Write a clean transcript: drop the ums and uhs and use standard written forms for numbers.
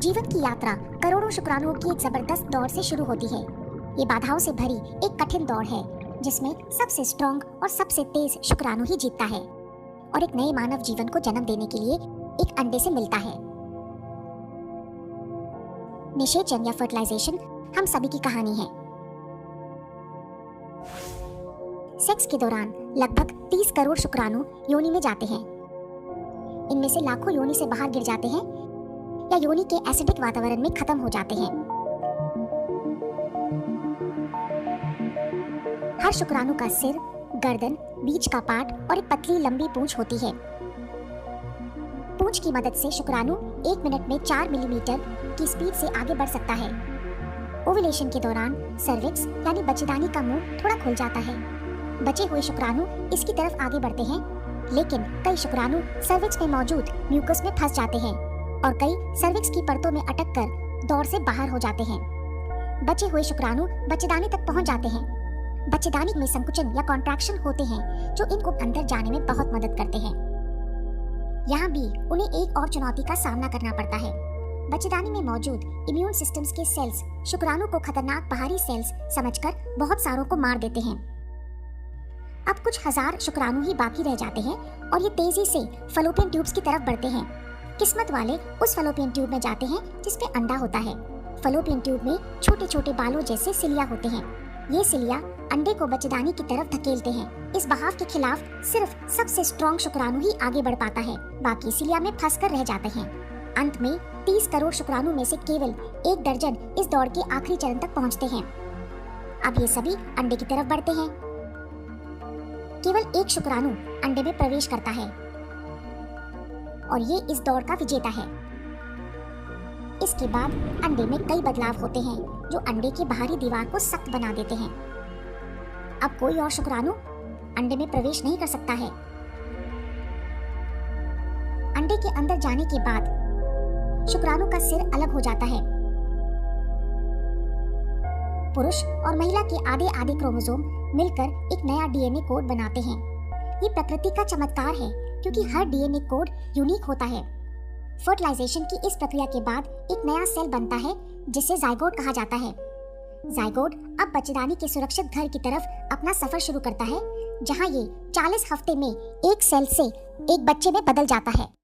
जीवन की यात्रा करोड़ों शुक्राणुओं की एक जबरदस्त दौड़ से शुरू होती है। ये बाधाओं से भरी एक कठिन दौड़ है जिसमें सबसे स्ट्रॉन्ग और सबसे तेज शुक्राणु ही जीतता है और एक नए मानव जीवन को जन्म देने के लिए एक अंडे से मिलता है। निषेचन या फर्टिलाइजेशन हम सभी की कहानी है। सेक्स के दौरान लगभग 30 करोड़ शुक्राणु योनि में जाते हैं। इनमें से लाखों योनि से बाहर गिर जाते हैं या योनि के एसिडिक वातावरण में खत्म हो जाते हैं। हर शुक्राणु का सिर, गर्दन, बीच का पार्ट और एक पतली लंबी पूंछ होती है। पूंछ की मदद से शुक्राणु 1 मिनट में 4 मिलीमीटर की स्पीड से आगे बढ़ सकता है। ओव्यूलेशन के दौरान सर्विक्स यानी बच्चेदानी का मुंह थोड़ा खुल जाता है। बचे हुए शुक्राणु इसकी तरफ आगे बढ़ते हैं, लेकिन कई शुक्राणु सर्विक्स में मौजूद म्यूकस में फंस जाते हैं और कई सर्विक्स की परतों में अटक कर दौड़ से बाहर हो जाते हैं। बचे हुए शुक्राणु बच्चेदानी तक पहुंच जाते हैं। बच्चेदानी में संकुचन या कॉन्ट्रैक्शन होते हैं जो इनको अंदर जाने में बहुत मदद करते हैं। यहाँ भी उन्हें एक और चुनौती का सामना करना पड़ता है। बच्चेदानी में मौजूद इम्यून सिस्टम्स के सेल्स शुक्राणु को खतरनाक बाहरी सेल्स समझकर बहुत सारों को मार देते हैं। अब कुछ हजार शुक्राणु ही बाकी रह जाते हैं और ये तेजी से फलोपियन ट्यूब्स की तरफ बढ़ते हैं। किस्मत वाले उस फलोपियन ट्यूब में जाते हैं जिसमें अंडा होता है। फलोपियन ट्यूब में छोटे छोटे बालों जैसे सिलिया होते हैं। ये सिलिया अंडे को बच्चेदानी की तरफ धकेलते हैं। इस बहाव के खिलाफ सिर्फ सबसे स्ट्रॉन्ग शुक्राणु ही आगे बढ़ पाता है, बाकी सिलिया में फंसकर रह जाते हैं। अंत में 30 करोड़ शुक्राणु में से केवल 1 दर्जन इस दौड़ के आखिरी चरण तक पहुंचते हैं। अब ये सभी अंडे की तरफ बढ़ते हैं। केवल 1 शुक्राणु अंडे में प्रवेश करता है और ये इस दौड़ का विजेता है। इसके बाद अंडे में कई बदलाव होते हैं जो अंडे की बाहरी दीवार को सख्त बना देते हैं। अब कोई और शुक्राणु अंडे में प्रवेश नहीं कर सकता है। अंडे के अंदर जाने के बाद शुक्राणु का सिर अलग हो जाता है। पुरुष और महिला के आधे आधे क्रोमोसोम मिलकर एक नया डीएनए कोड बनाते हैं। ये प्रकृति का चमत्कार है क्योंकि हर डीएनए कोड यूनिक होता है। फर्टिलाइजेशन की इस प्रक्रिया के बाद एक नया सेल बनता है जिसे जाइगोट कहा जाता है। जाइगोट अब बच्चेदानी के सुरक्षित घर की तरफ अपना सफर शुरू करता है, जहां ये 40 हफ्ते में एक सेल से एक बच्चे में बदल जाता है।